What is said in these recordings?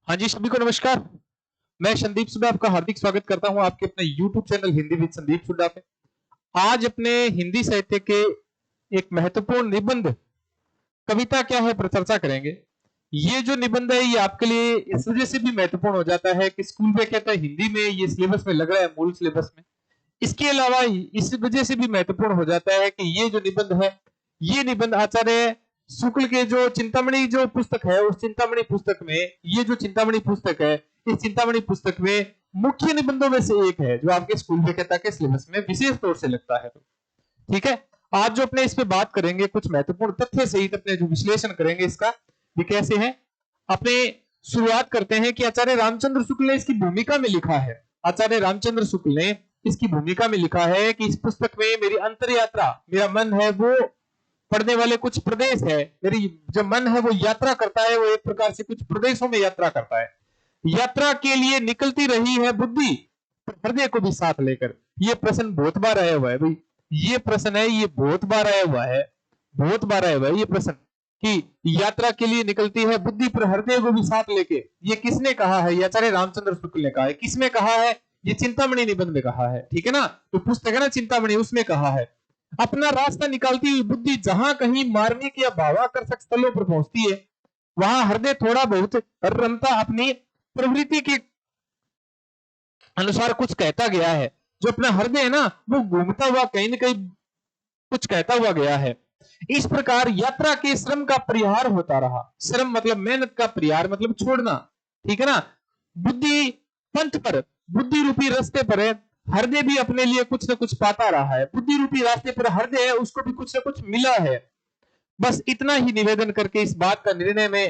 हाँ जी, सभी को नमस्कार। मैं संदीप सुड्डा आपका हार्दिक स्वागत करता हूं आपके अपने YouTube channel Hindi with Sandeep Sudda पे। आज अपने हिंदी साहित्य के एक महत्वपूर्ण निबंध कविता क्या है पर चर्चा करेंगे। ये जो निबंध है ये आपके लिए इस वजह से भी महत्वपूर्ण हो जाता है कि स्कूल में कहता है हिंदी में ये सिलेबस में लग रहा है, मूल सिलेबस में। इसके अलावा इस वजह से भी महत्वपूर्ण हो जाता है कि ये जो निबंध है ये निबंध आचार्य शुक्ल के जो चिंतामणि जो पुस्तक है उस चिंतामणि पुस्तक में, ये जो चिंतामणि पुस्तक है इस चिंतामणि पुस्तक में मुख्य निबंधों में से एक है जो आपके स्कूल विज्ञता के सिलेबस में विशेष तौर से लगता है। ठीक है, आज जो अपने इस पे बात करेंगे कुछ महत्वपूर्ण तथ्य सहित अपने जो विश्लेषण करेंगे इसका भी कैसे है। अपने शुरुआत करते हैं कि आचार्य रामचंद्र शुक्ल ने इसकी भूमिका में लिखा है। आचार्य रामचंद्र शुक्ल ने इसकी भूमिका में लिखा है कि इस पुस्तक में मेरी अंतर यात्रा, मेरा मन है वो पढ़ने वाले कुछ प्रदेश है, मेरी जो मन है वो यात्रा करता है, वो एक प्रकार से कुछ प्रदेशों में यात्रा करता है। यात्रा के लिए निकलती रही है बुद्धि हृदय को भी साथ लेकर। ये प्रश्न बहुत बार आया हुआ है भाई, ये प्रश्न है, ये बहुत बार आया हुआ है, बहुत बार आया हुआ है ये प्रश्न कि यात्रा के लिए निकलती है बुद्धि पर हृदय को भी साथ लेके। ये किसने कहा है? ये आचार्य रामचंद्र शुक्ल ने कहा है। किसमें कहा है? ये चिंतामणि निबंध में कहा है। ठीक है ना, तो पुस्तक है ना चिंतामणि, उसमें कहा है अपना रास्ता निकालती हुई बुद्धि जहां कहीं मार्मिक या भावाकर्षक स्थलों पर पहुंचती है वहां हृदय थोड़ा बहुत रमता अपनी प्रवृत्ति के अनुसार कुछ कहता गया है। जो अपना हृदय है ना वो घूमता हुआ कहीं ना कहीं कुछ कहता हुआ गया है। इस प्रकार यात्रा के श्रम का परिहार होता रहा। श्रम मतलब मेहनत का, परिहार मतलब छोड़ना। ठीक है ना, बुद्धि पंथ पर, बुद्धि रूपी रास्ते पर है, हृदय भी अपने लिए कुछ न कुछ पाता रहा है। बुद्धि रूपी रास्ते पर हृदय है, उसको भी कुछ न कुछ मिला है। बस इतना ही निवेदन करके इस बात का निर्णय मैं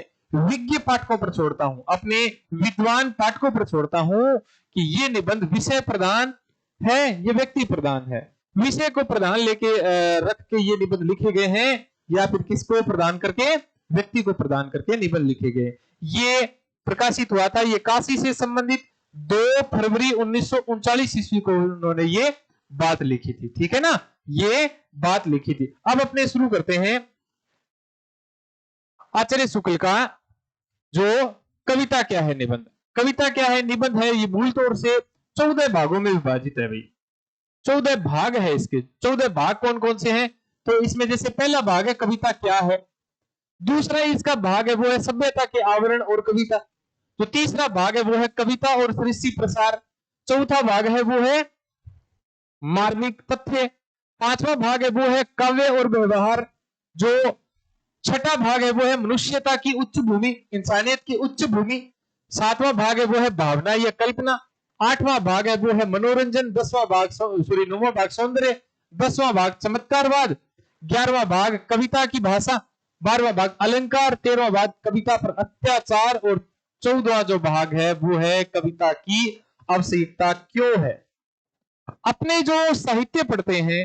विज्ञ पाठकों पर छोड़ता हूं, अपने विद्वान पाठकों पर छोड़ता हूं कि ये निबंध विषय प्रधान है, ये व्यक्ति प्रधान है। विषय को प्रधान लेके रख के ये निबंध लिखे गए हैं या फिर किसको प्रदान करके? व्यक्ति को प्रदान करके निबंध लिखे गए। ये प्रकाशित हुआ था, ये काशी से संबंधित 2 फरवरी 1939 ईस्वी को उन्होंने ये बात लिखी थी। ठीक है ना, ये बात लिखी थी। अब अपने शुरू करते हैं आचार्य शुक्ल का जो कविता क्या है निबंध। कविता क्या है निबंध है, ये मूल तौर से 14 भागों में विभाजित है भाई। 14 भाग है इसके। 14 भाग कौन कौन से हैं? तो इसमें जैसे पहला भाग है कविता क्या है, दूसरा इसका भाग है वो है सभ्यता के आवरण और कविता, तो तीसरा भाग है वो है कविता और सृष्टि प्रसार, चौथा भाग है वो है मार्मिक तथ्य, पांचवा भाग है वो है काव्य और व्यवहार, जो छठा भाग है वो है मनुष्यता की उच्च भूमि, इंसानियत की उच्च भूमि, सातवां भाग है वो है भावना या कल्पना, आठवां भाग है वो है मनोरंजन, 10वां भाग सॉरी 9वां भाग सौंदर्य, 10वां भाग चमत्कारवाद, 11वां भाग कविता की भाषा, 12वां भाग अलंकार, 13वां भाग कविता पर अत्याचार और 14वां जो भाग है वो है कविता की आवश्यकता क्यों है। अपने जो साहित्य पढ़ते हैं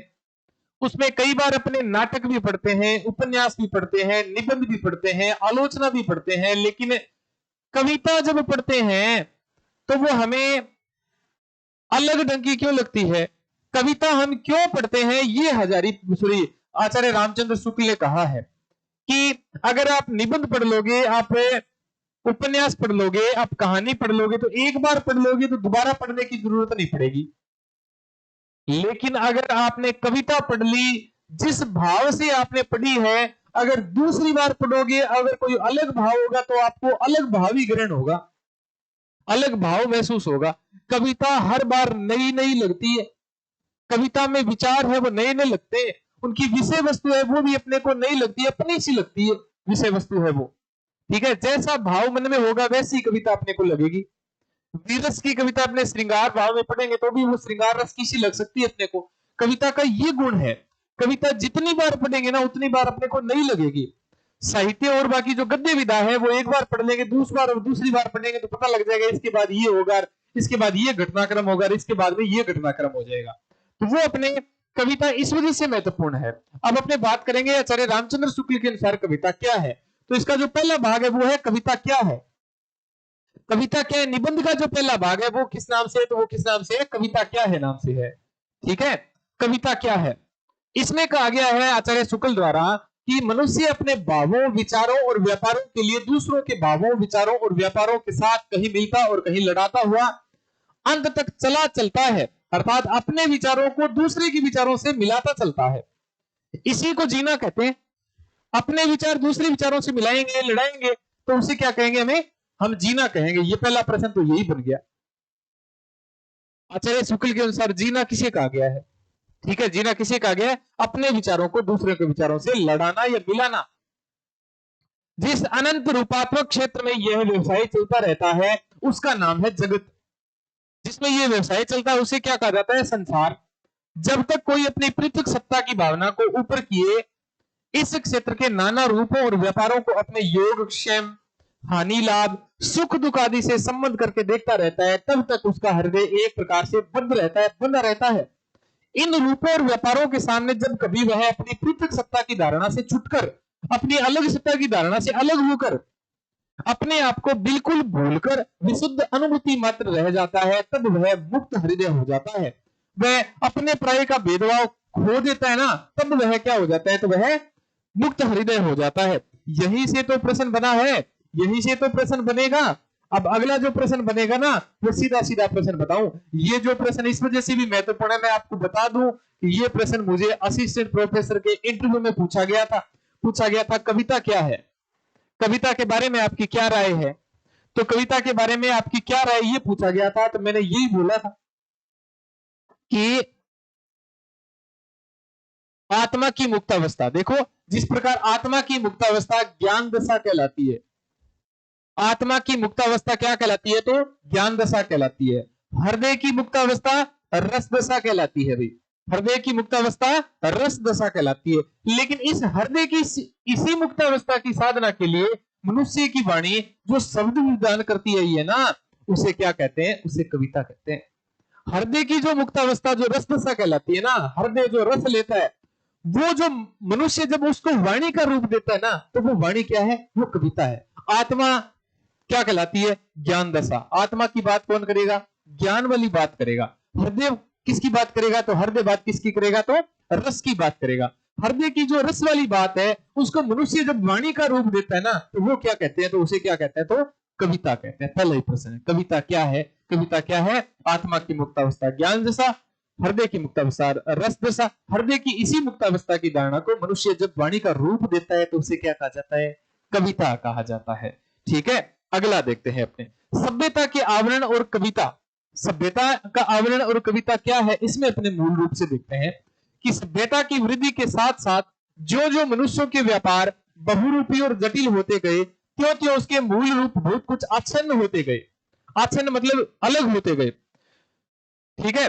उसमें कई बार अपने नाटक भी पढ़ते हैं, उपन्यास भी पढ़ते हैं, निबंध भी पढ़ते हैं, आलोचना भी पढ़ते हैं, लेकिन कविता जब पढ़ते हैं तो वो हमें अलग ढंग की क्यों लगती है? कविता हम क्यों पढ़ते हैं? ये आचार्य रामचंद्र शुक्ल ने कहा है कि अगर आप निबंध पढ़ लोगे, आप उपन्यास पढ़ लोगे, आप कहानी पढ़ लोगे, तो एक बार पढ़ लोगे तो दोबारा पढ़ने की जरूरत नहीं पड़ेगी। लेकिन अगर आपने कविता पढ़ ली, जिस भाव से आपने पढ़ी है, अगर दूसरी बार पढ़ोगे, अगर कोई अलग भाव होगा तो आपको अलग भावी ग्रहण होगा, अलग भाव महसूस होगा। कविता हर बार नई नई लगती है, कविता में विचार है वो नए नए लगते हैं, उनकी विषय वस्तु है वो भी अपने को नई लगती है, अपनी सी लगती है विषय वस्तु है वो। ठीक है, जैसा भाव मन में होगा वैसी कविता अपने को लगेगी। वीरस की कविता अपने श्रृंगार भाव में पढ़ेंगे तो भी वो श्रृंगार रस की सी लग सकती है अपने को। कविता का ये गुण है, कविता जितनी बार पढ़ेंगे ना उतनी बार अपने को नहीं लगेगी। साहित्य और बाकी जो गद्य विधा है वो एक बार पढ़ लेंगे, दूसरी बार पढ़ेंगे तो पता लग जाएगा इसके बाद ये होगा, इसके बाद ये घटनाक्रम होगा, इसके बाद में ये घटनाक्रम हो जाएगा। तो वो अपने कविता इस वजह से महत्वपूर्ण है। अब अपने बात करेंगे आचार्य रामचंद्र शुक्ल के अनुसार कविता क्या है। तो इसका जो पहला भाग है वो है कविता क्या है। कविता क्या है, निबंध का जो पहला भाग है वो किस नाम से है? तो वो किस नाम से है? कविता क्या है नाम से है। ठीक है, कविता क्या है। इसमें कहा गया है आचार्य शुक्ल द्वारा कि मनुष्य अपने भावों, विचारों और व्यापारों के लिए दूसरों के भावों, विचारों और व्यापारों के साथ कहीं मिलता और कहीं लड़ाता हुआ अंत तक चला चलता है, अर्थात अपने विचारों को दूसरे के विचारों से मिलाता चलता है। इसी को जीना कहते हैं। अपने विचार दूसरे विचारों से मिलाएंगे, लड़ाएंगे, तो उसे क्या कहेंगे? हम जीना कहेंगे। ये पहला प्रश्न तो यही बन गया। आचार्य शुक्ल के अनुसार जीना किसे कहा गया है? ठीक है, जीना किसे कहा गया है? अपने विचारों को दूसरे के विचारों से लड़ाना या मिलाना। जिस अनंत रूपात्मक क्षेत्र में यह व्यवसाय चलता रहता है उसका नाम है जगत। जिसमें यह व्यवसाय चलता है उसे क्या कहा जाता है? संसार। जब तक कोई अपनी पृथक सत्ता की भावना को ऊपर किए इस क्षेत्र के नाना रूपों और व्यापारों को अपने योग, क्षेम, हानि, लाभ, सुख, दुख आदि से संबंध करके देखता रहता है, तब तक उसका हृदय एक प्रकार से बंद रहता है, बंधा रहता है। इन रूपों और व्यापारों के सामने जब कभी वह अपनी पृथक सत्ता की धारणा से छुटकर, अपनी अलग सत्ता की धारणा से अलग होकर, अपने आप को बिल्कुल भूलकर विशुद्ध अनुभूति मात्र रह जाता है, तब वह मुक्त हृदय हो जाता है। वह अपने प्राय का भेदभाव खो देता है ना, तब वह क्या हो जाता है? तो वह मुक्त हृदय हो जाता है। यही से तो प्रश्न बना है, यही से तो प्रश्न बनेगा। अब अगला जो प्रश्न बनेगा ना, वो सीधा सीधा प्रश्न बताऊं। ये जो प्रश्न इस वजह से भी महत्वपूर्ण है, मैं आपको बता दूं कि ये प्रश्न मुझे असिस्टेंट प्रोफेसर के इंटरव्यू में पूछा गया था। कविता क्या है? कविता के बारे में आपकी क्या राय है? तो कविता के बारे में आपकी क्या राय, ये पूछा गया था। तो मैंने यही बोला था कि आत्मा की मुक्तावस्था, देखो जिस प्रकार आत्मा की मुक्तावस्था ज्ञान दशा कहलाती है, आत्मा की मुक्तावस्था क्या कहलाती है? तो ज्ञान दशा कहलाती है। हृदय की मुक्तावस्था रस दशा कहलाती है भाई। हृदय की मुक्तावस्था रस दशा कहलाती है। लेकिन इस हृदय की इसी मुक्तावस्था की साधना के लिए मनुष्य की वाणी जो शब्द विधान करती है ये ना, उसे क्या कहते हैं? उसे कविता कहते हैं। हृदय की जो मुक्तावस्था जो रस दशा कहलाती है ना, हृदय जो रस लेता है, वो जो मनुष्य जब उसको वाणी का रूप देता है ना, तो वो वाणी क्या है? वो कविता है। आत्मा क्या कहलाती है? ज्ञान दशा। आत्मा की बात कौन करेगा? ज्ञान वाली बात करेगा। हृदय किसकी बात करेगा? तो हृदय बात किसकी करेगा? तो रस की बात करेगा। हृदय की जो रस वाली बात है उसको मनुष्य जब वाणी का रूप देता है ना, तो वो क्या कहते हैं? तो उसे क्या कहते हैं? तो कविता कहते हैं। पहला ही प्रश्न है, कविता क्या है? कविता क्या है? आत्मा की मुक्तावस्था ज्ञान दशा, हृदय की मुक्तावस्था रस दशा। हृदय की इसी मुक्तावस्था की धारणा को मनुष्य जब वाणी का रूप देता है तो उसे क्या कहा जाता है? कविता कहा जाता है। ठीक है, अगला देखते हैं अपने सभ्यता के आवरण और कविता। सभ्यता का आवरण और कविता क्या है, इसमें अपने मूल रूप से देखते हैं कि सभ्यता की वृद्धि के साथ साथ जो जो मनुष्यों के व्यापार बहुरूपी और जटिल होते गए, त्यों त्यों उसके मूल रूप बहुत कुछ आच्छन्न होते गए। आच्छन्न मतलब अलग होते गए। ठीक है,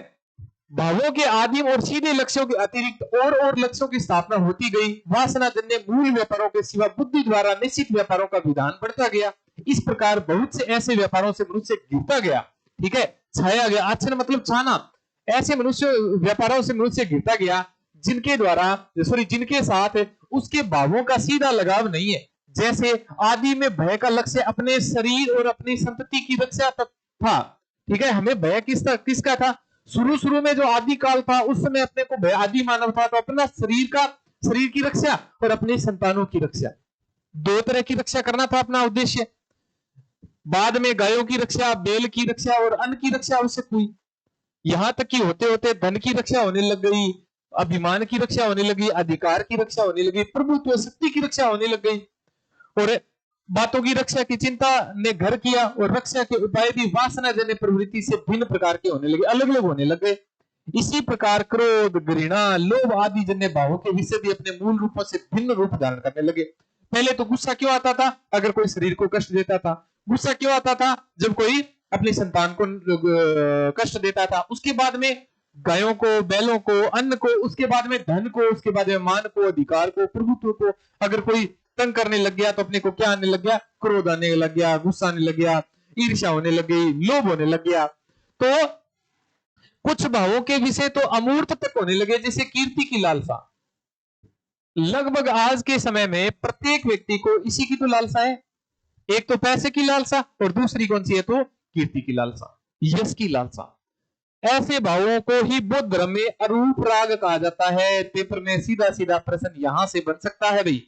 भावों के आदिम और सीधे लक्ष्यों के अतिरिक्त और लक्ष्यों की स्थापना होती गई। वासना जन्य मूल व्यापारों के सिवा बुद्धि द्वारा निश्चित व्यापारों का विधान बढ़ता गया। इस प्रकार बहुत से ऐसे व्यापारों से मनुष्य गिरता गया। ठीक है, छाया गया। आच्छन्न मतलब छाना। ऐसे मनुष्य व्यापारों से मनुष्य गिरता गया जिनके साथ उसके भावों का सीधा लगाव नहीं है। जैसे आदि में भय का लक्ष्य अपने शरीर और अपनी संतति की रक्षा था। ठीक है, हमें भय किसका था? शुरू में जो आदि काल था उस समय अपने को भय आदि मानव था, तो अपना शरीर की रक्षा और अपने संतानों की रक्षा, दो तरह की रक्षा करना था अपना उद्देश्य। बाद में गायों की रक्षा, बैल की रक्षा और अन्न की रक्षा आवश्यक हुई। यहां तक कि होते होते धन की रक्षा होने लग गई, अभिमान की रक्षा होने लगी, अधिकार की रक्षा होने लगी, प्रभुत्व शक्ति की रक्षा होने लग गई। और बातों की रक्षा की चिंता ने घर किया और रक्षा के उपाय भी वासना जन्य प्रवृत्ति से भिन्न प्रकार के होने लगे, अलग अलग होने लगे। इसी प्रकार क्रोध, घृणा, लोभ आदि जन्य भावों के विषय भी अपने मूल रूपों से भिन्न रूप धारण करने लगे। पहले तो गुस्सा क्यों आता था? अगर कोई शरीर को कष्ट देता था। गुस्सा क्यों आता था? जब कोई अपनी संतान को कष्ट देता था। उसके बाद में गायों को, बैलों को, अन्न को, उसके बाद में धन को, उसके बाद में मान को, अधिकार को, प्रभुत्व को। अगर कोई तंग करने लग गया तो अपने को क्या आने लग गया? क्रोध आने लग गया, गुस्सा आने लग गया, ईर्ष्या होने लग गई, लोभ होने लग गया। तो कुछ भावों के विषय तो अमूर्त तक होने लगे, जैसे कीर्ति की लालसा। लगभग आज के समय में प्रत्येक व्यक्ति को इसी की तो लालसा है। एक तो पैसे की लालसा और दूसरी कौन सी है? तो कीर्ति की लालसा, यश की लालसा। ऐसे भावों को ही बौद्ध धर्म में अरूप राग कहा जाता है। पेपर में सीधा सीधा प्रश्न यहां से बन सकता है भाई,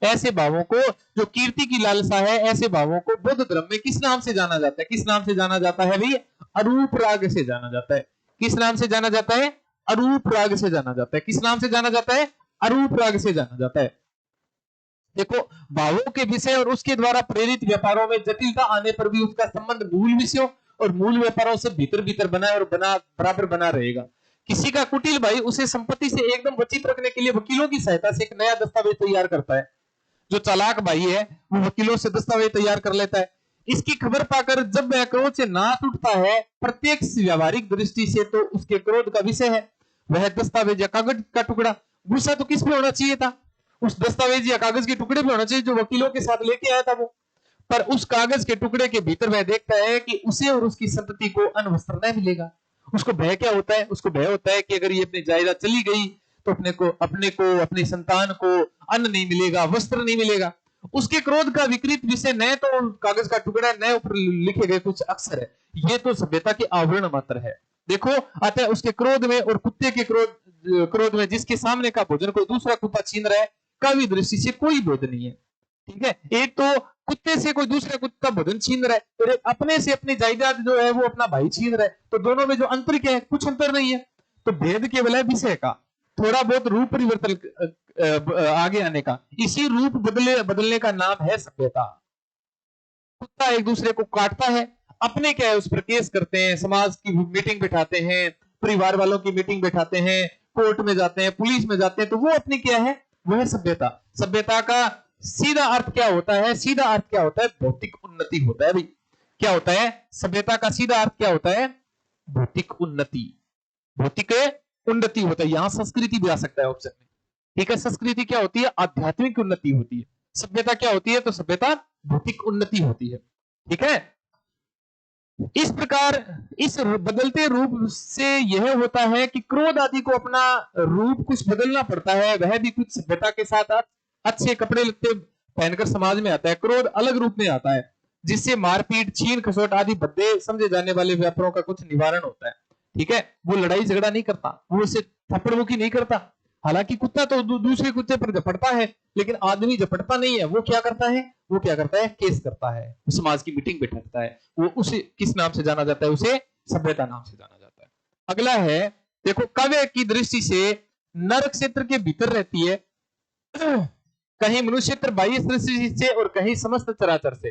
ऐसे भावों को, जो कीर्ति की लालसा है, ऐसे भावों को बौद्ध धर्म में किस नाम से जाना जाता है? किस नाम से जाना जाता है भाई? अरूप राग से जाना जाता है। किस नाम से जाना जाता है? अरूप राग से जाना जाता है। किस नाम से जाना जाता है? अरूप राग से जाना जाता है। देखो, भावों के विषय और उसके द्वारा प्रेरित व्यापारों में जटिलता आने पर भी उसका संबंध मूल विषयों और मूल व्यापारों से भीतर भीतर बना है और बराबर बना रहेगा। किसी का कुटिल भाई उसे संपत्ति से एकदम वंचित रखने के लिए वकीलों की सहायता से एक नया दस्तावेज तैयार करता है। जो चालाक भाई है वो वकीलों से दस्तावेज तैयार कर लेता है। इसकी खबर पाकर जब वह क्रोध से नाच उठता है प्रत्यक्ष व्यावहारिक दृष्टि से, तो उसके क्रोध का विषय है वह दस्तावेज या कागज का टुकड़ा। गुस्सा तो किस पे होना चाहिए था? उस दस्तावेज या कागज के टुकड़े पे होना चाहिए जो वकीलों के साथ लेके आया था वो। पर उस कागज के टुकड़े के भीतर वह देखता है कि उसे और उसकी संतति को अन्न-वस्त्र न मिलेगा। उसको भय क्या होता है? उसको भय होता है कि अगर ये अपनी जायदाद चली गई तो अपने को अपनी संतान को अन्न नहीं मिलेगा, वस्त्र नहीं मिलेगा। उसके क्रोध का विकृत विषय न तो कागज का टुकड़ा, न ऊपर लिखे गए कुछ अक्षर है। ये तो सभ्यता के आवरण मात्र है। देखो, अतः उसके क्रोध में और कुत्ते के क्रोध में जिसके सामने का भोजन कोई दूसरा कुत्ता छीन रहा है, काव्य दृष्टि से कोई भेद नहीं है। ठीक है, एक तो कुत्ते से कोई दूसरा कुत्ता भोजन छीन रहा है, और एक अपने से अपनी जायदाद जो है वो अपना भाई छीन रहा है। तो दोनों में जो अंतर क्या है? कुछ अंतर नहीं है। तो भेद केवल है विषय का, थोड़ा बहुत रूप परिवर्तन आगे आने का। इसी रूप बदलने का नाम है सभ्यता। कुत्ता एक दूसरे को काटता है, अपने क्या है उस पर केस करते हैं, समाज की मीटिंग बिठाते हैं, परिवार वालों की मीटिंग बिठाते हैं, कोर्ट में जाते हैं, पुलिस में जाते हैं, तो वो अपनी क्या है? वो है सभ्यता। सभ्यता का सीधा अर्थ क्या होता है? सीधा अर्थ क्या होता है? भौतिक उन्नति होता है भाई। क्या होता है? सभ्यता का सीधा अर्थ क्या होता है? भौतिक उन्नति। भौतिक उन्नति होता है। यहां संस्कृति भी आ सकता है ऑप्शन में। ठीक है, संस्कृति क्या होती है? आध्यात्मिक उन्नति होती है। सभ्यता क्या होती है? तो सभ्यता भौतिक उन्नति होती है। ठीक है, इस प्रकार इस बदलते रूप से यह होता है कि क्रोध आदि को अपना रूप कुछ बदलना पड़ता है। वह भी कुछ सभ्यता के साथ अच्छे कपड़े लत्ते पहनकर समाज में आता है। क्रोध अलग रूप में आता है जिससे मारपीट, छीन खसोट आदि भद्दे समझे जाने वाले व्यापारों का कुछ निवारण होता है। ठीक है, वो लड़ाई झगड़ा नहीं करता, वो उसे थप्पड़ मुक्की नहीं करता। हालांकि कुत्ता तो दूसरे कुत्ते पर झपटता है, लेकिन आदमी झपटता नहीं है। वो क्या करता है? वो क्या करता है? केस करता है, समाज की मीटिंग बैठाता है। वो उसे किस नाम से जाना जाता है? उसे सभ्यता नाम से जाना जाता है। अगला है, देखो, काव्य की दृष्टि से नर क्षेत्र के भीतर रहती है, कहीं मनुष्य क्षेत्र बाह्य दृष्टि से और कहीं समस्त चराचर से।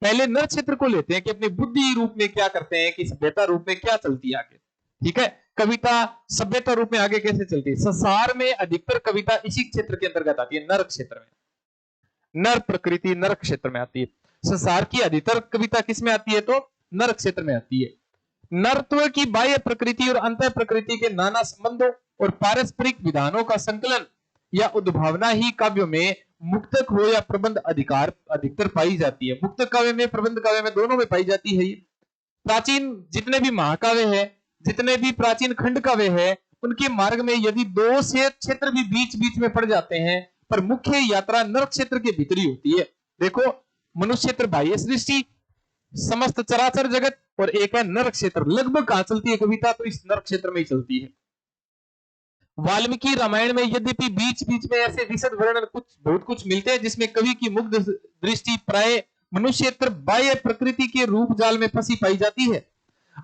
पहले नर क्षेत्र को लेते हैं कि अपनी बुद्धि रूप में क्या करते हैं, कि सभ्यता रूप में क्या चलती है आगे। ठीक है, कविता सभ्यता रूप में आगे कैसे चलती है? संसार में अधिकतर कविता इसी क्षेत्र के अंतर्गत आती है, नर क्षेत्र में। नर प्रकृति नर क्षेत्र में आती है। संसार की अधिकतर कविता किस में आती है? तो नर क्षेत्र में आती है। नरत्व की बाह्य प्रकृति और अंतः प्रकृति के नाना संबंधों और पारस्परिक विधानों का संकलन या उद्भावना ही काव्यों में मुक्तक हो या प्रबंध अधिकतर पाई जाती है। मुक्तक काव्य में, प्रबंध काव्य में, दोनों में पाई जाती है। प्राचीन जितने भी महाकाव्य है, जितने भी प्राचीन खंड काव्य है, उनके मार्ग में यदि दो से क्षेत्र भी बीच बीच में पड़ जाते हैं, पर मुख्य यात्रा नर क्षेत्र के भीतर ही होती है। देखो, मनुष्य क्षेत्र बाह्य सृष्टि, समस्त चराचर जगत, और एक है नर क्षेत्र। लगभग कहां चलती है कविता? तो इस नर क्षेत्र में ही चलती है। वाल्मीकि रामायण में यद्यपि बीच बीच में ऐसे विशद वर्णन बहुत कुछ मिलते हैं जिसमें कवि की मुग्ध दृष्टि प्राय मनुष्य क्षेत्र बाह्य प्रकृति के रूप जाल में फंसी पाई जाती है।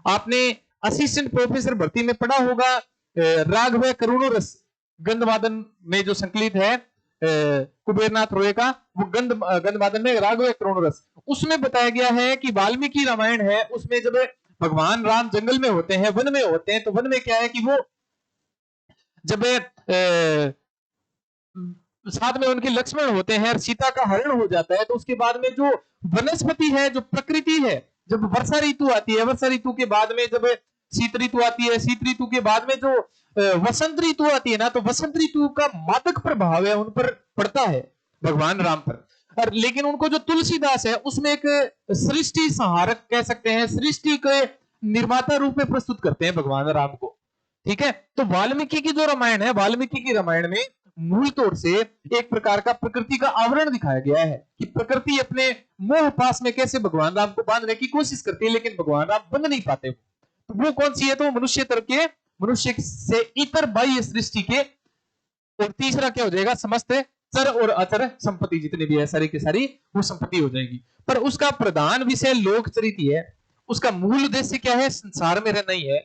आपने असिस्टेंट प्रोफेसर भर्ती में पढ़ा होगा, राघव करुणो रस गंधवादन में जो संकलित है कुबेरनाथ रोय का, वो गंधवादन में राघव करुणो रस, उसमें बताया गया है कि वाल्मीकि रामायण है, उसमें जब भगवान राम जंगल में होते हैं, वन में होते हैं, तो वन में क्या है कि वो जब साथ में उनके लक्ष्मण होते हैं और सीता का हरण हो जाता है, तो उसके बाद में जो वनस्पति है, जो प्रकृति है, जब वर्षा ऋतु आती है, वर्षा ऋतु के बाद में जब शीत ऋतु आती है, शीत ऋतु के बाद में जो वसंत ऋतु आती है ना, तो वसंत ऋतु का मादक प्रभाव है उन पर पड़ता है, भगवान राम पर। और लेकिन उनको जो तुलसीदास है उसमें एक सृष्टि संहारक कह सकते हैं, सृष्टि के निर्माता रूप में प्रस्तुत करते हैं भगवान राम को। ठीक है, तो वाल्मीकि की जो रामायण है, वाल्मीकि की रामायण में मूल तौर से एक प्रकार का प्रकृति का आवरण दिखाया गया है कि प्रकृति अपने मोह पास में कैसे भगवान राम को बांधने की कोशिश करती है, लेकिन भगवान राम बंध नहीं पाते। तो वो कौन सी है? तो मनुष्यतर के, मनुष्य से इतर बाह्य सृष्टि के। और तीसरा क्या हो जाएगा? समस्त चर और अचर संपत्ति जितनी भी है सारी की सारी वो संपत्ति हो जाएगी। पर उसका प्रधान विषय लोक चरित्र है, उसका मूल उद्देश्य क्या है? संसार में रहना ही है।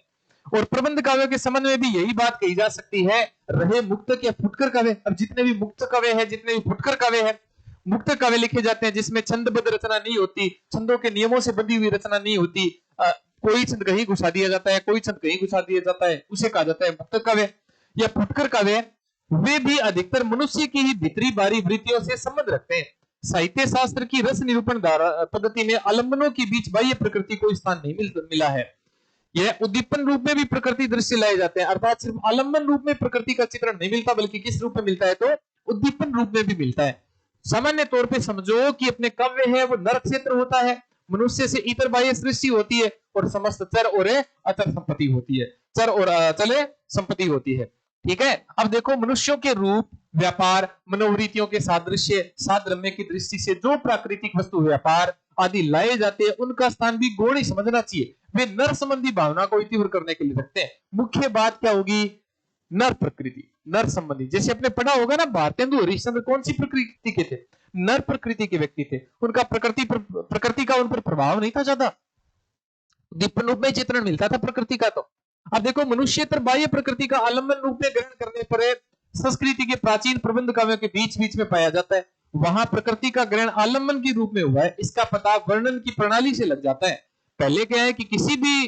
और प्रबंध काव्य के संबंध में भी यही बात कही जा सकती है, रहे मुक्त या फुटकर काव्य। अब जितने भी मुक्त काव्य है, जितने भी फुटकर काव्य है, मुक्त काव्य लिखे जाते हैं जिसमें छंदबद्ध रचना नहीं होती, छंदों के नियमों से बंधी हुई रचना नहीं होती, कोई छंद कहीं घुसा दिया जाता है, कोई छंद कहीं घुसा दिया जाता है, उसे कहा जाता है मुक्त काव्य या फुटकर काव्य। वे भी अधिकतर मनुष्य की ही भीतरी बारी वृत्तियों से संबंध रखते हैं। साहित्य शास्त्र की रस निरूपण पद्धति में आलम्बनों के बीच बाह्य प्रकृति को स्थान नहीं मिला है। यह उद्दीपन रूप में भी प्रकृति दृश्य लाए जाते हैं, अर्थात सिर्फ आलम्बन रूप में प्रकृति का चित्रण नहीं मिलता, बल्कि किस रूप में मिलता है? तो उद्दीपन रूप में भी मिलता है। सामान्य तौर पे समझो कि अपने काव्य है वो नर क्षेत्र होता है, मनुष्य से इतर बाह्य सृष्टि होती है, और समस्त चर और अचर संपत्ति होती है, चर और अचल संपत्ति होती है। ठीक है। अब देखो, मनुष्यों के रूप, व्यापार, मनोवृत्तियों के सादृश्य, साधर्म्य की दृष्टि से जो प्राकृतिक वस्तु, व्यापार आदि लाए जाते हैं, उनका स्थान भी गौण ही समझना चाहिए। वे नर संबंधी भावना को तीव्र करने के लिए रखते हैं। मुख्य बात क्या होगी? नर प्रकृति, नर संबंधी। जैसे आपने पढ़ा होगा ना, भारतेंदु हरिश्चंद्र कौन सी प्रकृति के थे? नर प्रकृति के व्यक्ति थे। उनका प्रकृति का उन पर प्रभाव नहीं था ज्यादा, दीपन रूप में चित्रण मिलता था प्रकृति का। तो अब देखो, मनुष्यतर बाह्य प्रकृति का आलम्बन रूप में ग्रहण करने पर संस्कृति के प्राचीन प्रबंध काव्यों के बीच बीच में पाया जाता है। वहां प्रकृति का ग्रहण आलम्बन के रूप में हुआ है, इसका पता वर्णन की प्रणाली से लग जाता है। पहले क्या है कि किसी भी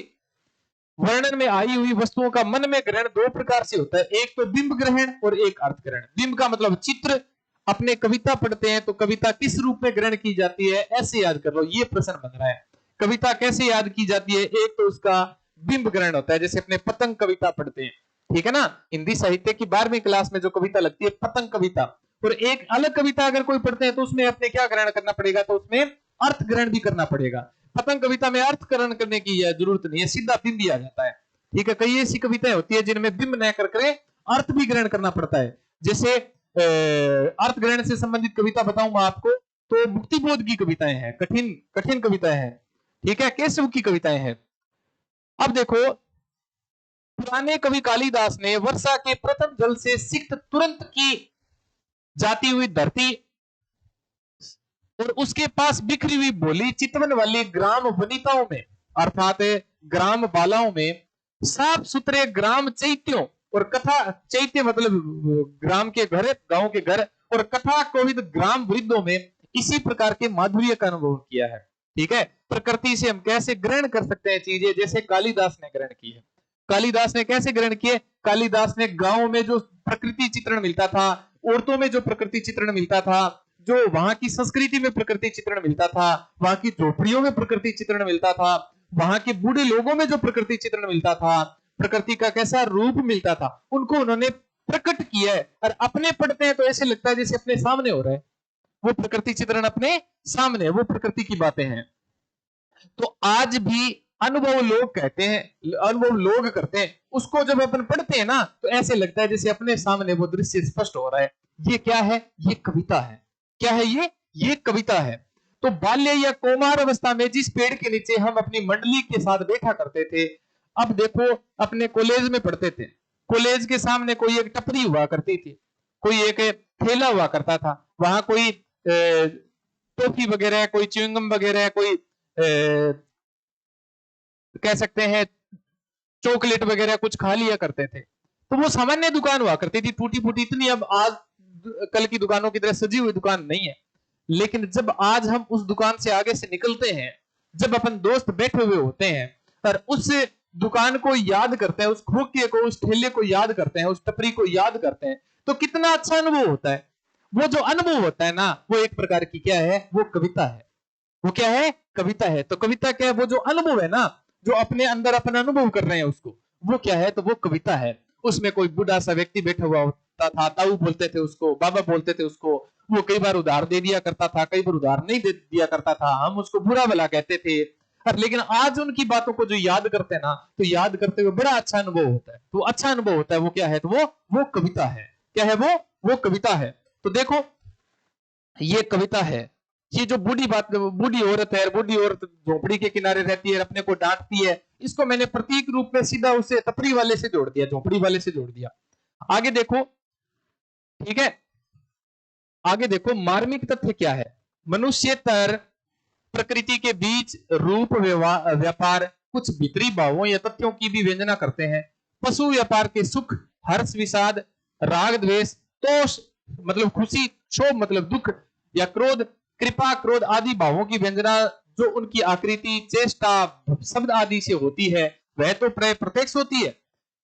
वर्णन में आई हुई वस्तुओं का मन में ग्रहण दो प्रकार से होता है, एक तो बिंब ग्रहण और एक अर्थ ग्रहण। बिंब का मतलब चित्र। अपने कविता पढ़ते हैं तो कविता किस रूप में ग्रहण की जाती है, ऐसे याद कर लो, ये प्रश्न बन रहा है। कविता कैसे याद की जाती है? एक तो उसका बिंब ग्रहण होता है, जैसे अपने पतंग कविता पढ़ते हैं, ठीक है ना, हिंदी साहित्य की 12वीं क्लास में जो कविता लगती है पतंग कविता। और एक अलग कविता अगर कोई पढ़ते हैं तो उसमें अपने क्या ग्रहण करना पड़ेगा? तो उसमें अर्थ ग्रहण भी करना पड़ेगा। पतंग कविता में अर्थ ग्रहण करने की जरूरत नहीं है, सीधा बिंब ही आ जाता है। ठीक है। कई ऐसी कविताएं होती है जिनमें बिंब न करके अर्थ भी ग्रहण करना पड़ता है। जैसे अर्थ ग्रहण से संबंधित कविता बताऊंगा आपको, तो मुक्तिबोध की कविताएं हैं, कठिन कठिन कविताएं हैं। ठीक है। केशव की कविताएं हैं। अब देखो, पुराने कवि कालिदास ने वर्षा के प्रथम जल से सिक्त तुरंत की जाती हुई धरती और उसके पास बिखरी हुई बोली चितवन वाली ग्राम वनिताओं में, अर्थात ग्राम बालाओं में, साफ सुथरे ग्राम चैत्यों और कथा, चैत्य मतलब ग्राम के घर, गांव के घर, और कथा कोविद ग्राम वृद्धों में इसी प्रकार के माधुर्य का अनुभव किया है। ठीक है। प्रकृति से हम कैसे ग्रहण कर सकते हैं चीजें, जैसे कालिदास ने ग्रहण की है। कालिदास ने कैसे ग्रहण किए? कालिदास ने गांव में जो प्रकृति चित्रण मिलता था, औरतों में जो प्रकृति चित्रण मिलता था, जो वहां की संस्कृति में प्रकृति चित्रण मिलता था, वहां की झोपड़ियों में प्रकृति चित्रण मिलता था, वहां के बूढ़े लोगों में जो प्रकृति चित्रण मिलता था, प्रकृति का कैसा रूप मिलता था, उनको उन्होंने प्रकट किया है। और अपने पढ़ते हैं तो ऐसे लगता है जैसे अपने सामने हो रहा है, वो प्रकृति चित्रण अपने सामने, वो प्रकृति की बातें हैं। तो आज भी अनुभव लोग कहते हैं, अनुभव लोग करते हैं, उसको जब अपन पढ़ते हैं ना तो ऐसे लगता है जैसे अपने सामने वो दृश्य स्पष्ट हो रहा है। ये क्या है? ये कविता है। क्या है ये कविता है। तो बाल्य या कौमार अवस्था में जिस पेड़ के नीचे हम अपनी मंडली के साथ बैठा करते थे, अब देखो अपने कॉलेज में पढ़ते थे, कॉलेज के सामने कोई एक टपरी हुआ करती थी, कोई एक ठेला हुआ करता था, वहां कोई टॉफी वगैरह, कोई च्युइंगम वगैरह, कोई कह सकते हैं चॉकलेट वगैरह कुछ खा लिया करते थे। तो वो सामान्य दुकान हुआ करती थी, टूटी फूटी, इतनी अब आज कल की दुकानों की तरह सजी हुई दुकान नहीं है। लेकिन जब आज हम उस दुकान से आगे से निकलते हैं, जब अपन दोस्त बैठे हुए होते हैं और उस दुकान को याद करते हैं, उस खोखे को, उस ठेले को याद करते हैं, उस टपरी को याद करते हैं, तो कितना अच्छा अनुभव होता है। वो जो अनुभव होता है ना, वो एक प्रकार की क्या है? वो कविता है। वो क्या है? कविता है। तो कविता क्या है? वो जो अनुभव है ना, जो अपने अंदर अपन अनुभव कर रहे हैं उसको, वो क्या है? तो वो कविता है। उसमें कोई बूढ़ा सा व्यक्ति बैठा हुआ होता था, ताऊ बोलते थे उसको, बाबा बोलते थे उसको, वो कई बार उधार दे दिया करता था, कई बार उधार नहीं दे दिया करता था, हम उसको बुरा भला कहते थे। लेकिन आज उनकी बातों को जो याद करते हैं ना, तो याद करते हुए बड़ा अच्छा अनुभव होता है। तो अच्छा अनुभव होता है, वो क्या है? तो वो कविता है। क्या है वो कविता है। तो देखो, ये कविता है। ये जो बूढ़ी औरत है, बूढ़ी औरत झोपड़ी के किनारे रहती है, अपने को डांटती है, इसको मैंने प्रतीक रूप में सीधा उसे तपरी वाले से जोड़ दिया, झोपड़ी वाले से जोड़ दिया। आगे देखो, ठीक है, आगे देखो मार्मिक तथ्य क्या है। मनुष्यतर प्रकृति के बीच रूप व्यापार कुछ भीतरी भावों या तथ्यों की भी व्यंजना करते हैं। पशु व्यापार के सुख, हर्ष, विषाद, राग, द्वेष, तोष मतलब खुशी, क्षोभ मतलब दुख, या क्रोध, कृपा, क्रोध आदि भावों की व्यंजना जो उनकी आकृति, चेष्टा, शब्द आदि से होती है, वह तो प्राय प्रत्यक्ष होती है।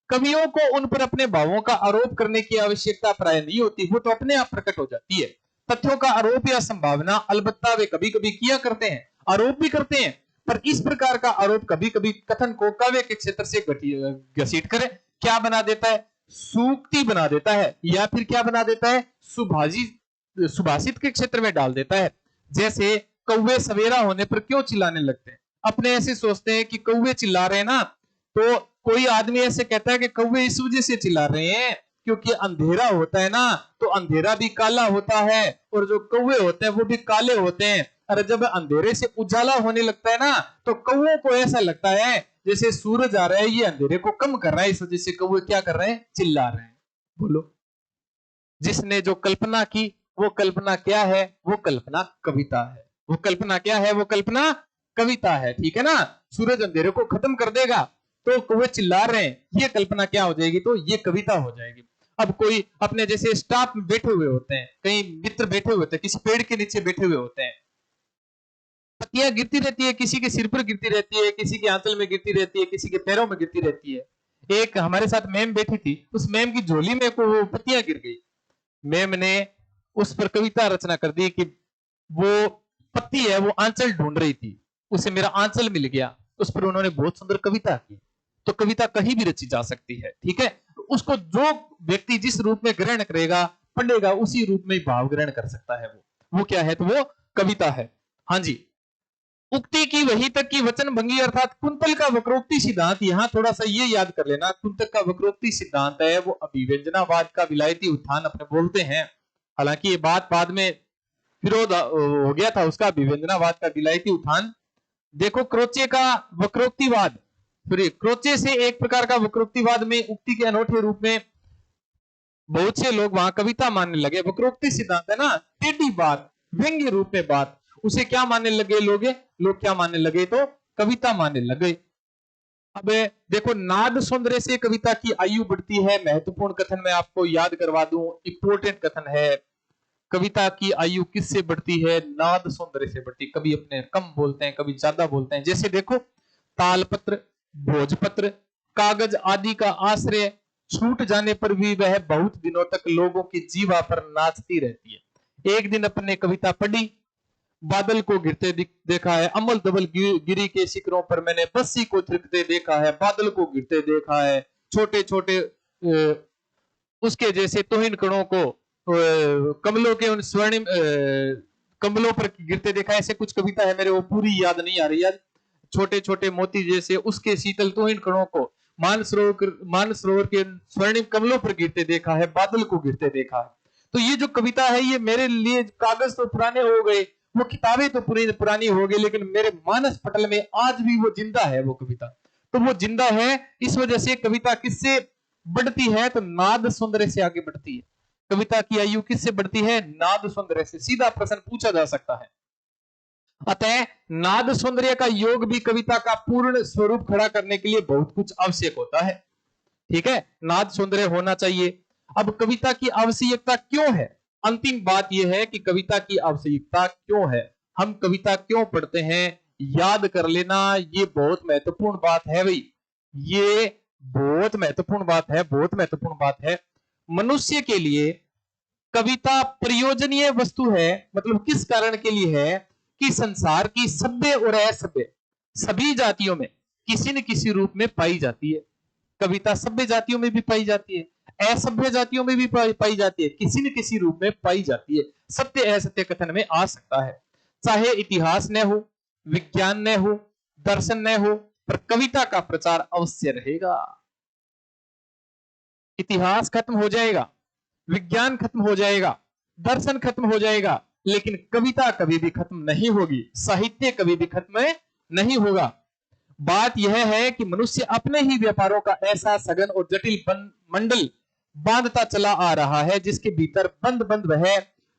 कवियों को उन पर अपने भावों का आरोप करने की आवश्यकता प्राय नहीं होती, वो तो अपने आप प्रकट हो जाती है। तथ्यों का आरोप या संभावना अलबत्ता वे कभी कभी किया करते हैं, आरोप भी करते हैं, पर इस प्रकार का आरोप कभी कभी कथन को काव्य के क्षेत्र से घसीट कर क्या बना देता है, सूक्ति बना देता है, या फिर क्या बना देता है, सुभाषित के क्षेत्र में डाल देता है। जैसे कौवे सवेरा होने पर क्यों चिल्लाने लगते हैं, अपने ऐसे सोचते हैं कि कौवे चिल्ला रहे हैं ना, तो कोई आदमी ऐसे कहता है कि कौवे इस वजह से चिल्ला रहे हैं क्योंकि अंधेरा होता है ना, तो अंधेरा भी काला होता है और जो कौवे होते हैं वो भी काले होते हैं। अरे जब अंधेरे से उजाला होने लगता है ना, तो कौवों को ऐसा लगता है जैसे सूरज आ रहा है, ये अंधेरे को कम कर रहा है, इस वजह से कौवे क्या कर रहे हैं, चिल्ला रहे हैं। बोलो, जिसने जो कल्पना की वो कल्पना क्या है, वो कल्पना कविता है। वो कल्पना क्या है, वो कल्पना कविता है, ठीक है ना। सूरज अंधेरे को खत्म कर देगा तो कौवे चिल्ला रहे हैं, ये कल्पना क्या हो जाएगी, तो ये कविता हो जाएगी। अब कोई अपने जैसे स्टाफ में बैठे हुए होते हैं, कई मित्र बैठे हुए होते हैं, किसी पेड़ के नीचे बैठे हुए होते हैं, पत्तियां गिरती रहती है, किसी के सिर पर गिरती रहती है, किसी के आंचल में गिरती रहती है, किसी के पैरों में गिरती रहती है। एक हमारे साथ मैम बैठी थी, उस मैम की झोली में को पत्तियां गिर गई। मैम ने उस पर कविता रचना कर दी कि वो पत्ती है वो आंचल ढूंढ रही थी, उसे मेरा आंचल मिल गया। उस पर उन्होंने बहुत सुंदर कविता की। तो कविता कहीं भी रची जा सकती है, ठीक है। उसको जो व्यक्ति जिस रूप में ग्रहण करेगा, पढ़ेगा, उसी रूप में भाव ग्रहण कर सकता है। वो क्या है, तो वो कविता है। हाँ जी, उक्ति की वही तक की वचन भंगी अर्थात कुंतल का वक्रोक्ति सिद्धांत, यहां थोड़ा सा ये याद कर लेना, कुंतल का वक्रोक्ति सिद्धांत है वो अभिव्यंजनावाद का विलायती उत्थान अपने बोलते हैं। हालांकि ये बात बाद में विरोध हो गया था उसका, अभिव्यंजनावाद का विलायती उत्थान। देखो क्रोचे का वक्रोक्तिवाद, फिर क्रोचे से एक प्रकार का वक्रोक्तिवाद में उक्ति के अनोखे रूप में बहुत से लोग वहां कविता मानने लगे। वक्रोक्ति सिद्धांत है ना, टेढ़ी बात, व्यंग्य रूप में बात, उसे क्या मानने लगे लोग क्या मानने लगे, तो कविता मानने लगे। अब देखो नाद सौंदर्य से कविता की आयु बढ़ती है, महत्वपूर्ण कथन मैं आपको याद करवा दूं, इंपोर्टेंट कथन है। कविता की आयु किससे बढ़ती है, नाद सौंदर्य से बढ़ती। कभी अपने कम बोलते हैं, कभी ज्यादा बोलते हैं। जैसे देखो तालपत्र, भोजपत्र, कागज आदि का आश्रय छूट जाने पर भी वह बहुत दिनों तक लोगों की जीवा पर नाचती रहती है। एक दिन अपने कविता पढ़ी, बादल को गिरते देखा है, अमल दबल गिरी के शिखरों पर मैंने बस्सी को थिरकते देखा है, बादल को गिरते देखा है, छोटे छोटे उसके जैसे तोहिन कणों को कमलों के उन स्वर्णिम कमलों पर गिरते देखा। ऐसे कुछ कविता है, मेरे वो पूरी याद नहीं आ रही यार। छोटे छोटे मोती जैसे उसके शीतल तोहिन कणों को मानसरोवर के स्वर्णिम कमलों पर गिरते देखा है, बादल को गिरते देखा है। तो ये जो कविता है, ये मेरे लिए कागज तो पुराने हो गए, वो किताबें तो पुरानी हो गई, लेकिन मेरे मानस पटल में आज भी वो जिंदा है वो कविता। तो वो जिंदा है, इस वजह से कविता किससे बढ़ती है, तो नाद सौंदर्य से आगे बढ़ती है। कविता की आयु किससे बढ़ती है, नाद सौंदर्य से। सीधा प्रश्न पूछा जा सकता है। अतः नाद सौंदर्य का योग भी कविता का पूर्ण स्वरूप खड़ा करने के लिए बहुत कुछ आवश्यक होता है, ठीक है। नाद सौंदर्य होना चाहिए। अब कविता की आवश्यकता क्यों है, अंतिम बात यह है कि कविता की आवश्यकता क्यों है, हम कविता क्यों पढ़ते हैं, याद कर लेना, ये बहुत महत्वपूर्ण बात है भाई, ये बहुत महत्वपूर्ण बात है, बहुत महत्वपूर्ण बात है। मनुष्य के लिए कविता प्रयोजनीय वस्तु है, मतलब किस कारण के लिए है कि संसार की सभ्य और असभ्य सभी जातियों में किसी न किसी रूप में पाई जाती है। कविता सभ्य जातियों में भी पाई जाती है, असभ्य जातियों में भी पाई जाती है, किसी न किसी रूप में पाई जाती है। सत्य असत्य कथन में आ सकता है, चाहे इतिहास न हो, विज्ञान न हो, दर्शन न हो, पर कविता का प्रचार अवश्य रहेगा। इतिहास खत्म हो जाएगा, विज्ञान खत्म हो जाएगा, दर्शन खत्म हो जाएगा, लेकिन कविता कभी भी खत्म नहीं होगी, साहित्य कभी भी खत्म नहीं होगा। बात यह है कि मनुष्य अपने ही व्यापारों का ऐसा सघन और जटिल मंडल बांधता चला आ रहा है जिसके भीतर बंद बंद वह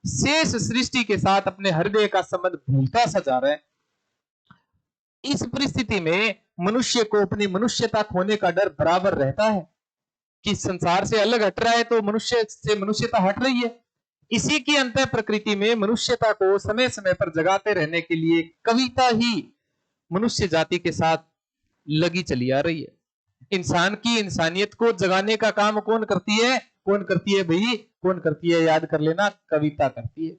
शेष सृष्टि के साथ अपने हृदय का संबंध भूलता सा जा रहा है। इस परिस्थिति में मनुष्य को अपनी मनुष्यता खोने का डर बराबर रहता है कि संसार से अलग हट रहा है तो मनुष्य से मनुष्यता हट रही है। इसी की अंत प्रकृति में मनुष्यता को समय समय पर जगाते रहने के लिए कविता ही मनुष्य जाति के साथ लगी चली आ रही है। इंसान की इंसानियत को जगाने का काम कौन करती है? कौन करती है भाई? कौन करती है? याद कर लेना, कविता करती है।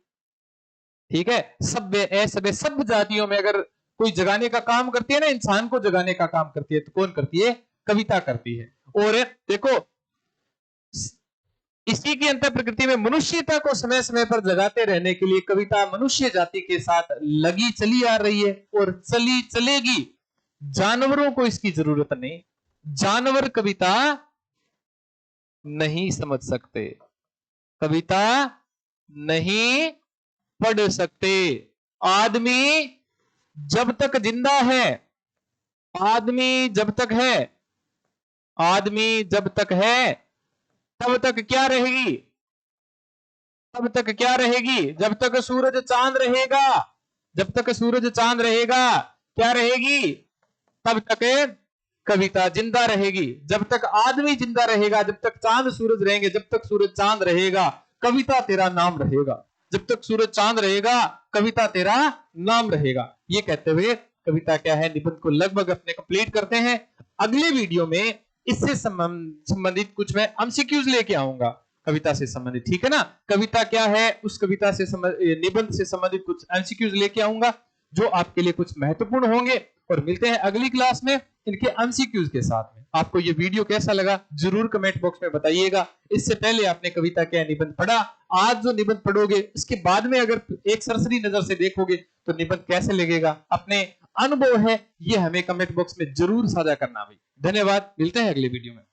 ठीक है, सभ्य असभ्य सब जातियों में अगर कोई जगाने का काम करती है ना, इंसान को जगाने का काम करती है, तो कौन करती है? कविता करती है। और देखो, इसी की अंत प्रकृति में मनुष्यता को समय समय पर जगाते रहने के लिए कविता मनुष्य जाति के साथ लगी चली आ रही है और चली चलेगी। जानवरों को इसकी जरूरत नहीं, जानवर कविता नहीं समझ सकते, कविता नहीं पढ़ सकते। आदमी जब तक जिंदा है, आदमी जब तक है, आदमी जब तक है, तब तक क्या रहेगी? तब तक क्या रहेगी? जब तक सूरज चांद रहेगा, जब तक सूरज चांद रहेगा क्या रहेगी? तब तक कविता जिंदा रहेगी। जब तक आदमी जिंदा रहेगा, जब तक चांद सूरज रहेंगे, जब तक सूरज चांद रहेगा, कविता तेरा नाम रहेगा। जब तक सूरज चांद रहेगा, कविता तेरा नाम रहेगा। ये कहते हुए कविता क्या है निबंध को लगभग अपने कंप्लीट करते हैं। अगले वीडियो में इससे संबंधित कुछ मैं एमसीक्यूज लेके आऊंगा कविता से संबंधित, ठीक है ना। कविता क्या है, उस कविता से निबंध से संबंधित कुछ एमसीक्यूज लेके आऊंगा जो आपके लिए कुछ महत्वपूर्ण होंगे। और मिलते हैं अगली क्लास में इनके एमसीक्यूज के साथ में। आपको ये वीडियो कैसा लगा जरूर कमेंट बॉक्स में बताइएगा। इससे पहले आपने कविता क्या निबंध पढ़ा, आज जो निबंध पढ़ोगे इसके बाद में अगर एक सरसरी नजर से देखोगे तो निबंध कैसे लगेगा, अपने अनुभव है ये हमें कमेंट बॉक्स में जरूर साझा करना भाई। धन्यवाद, मिलते हैं अगले वीडियो में।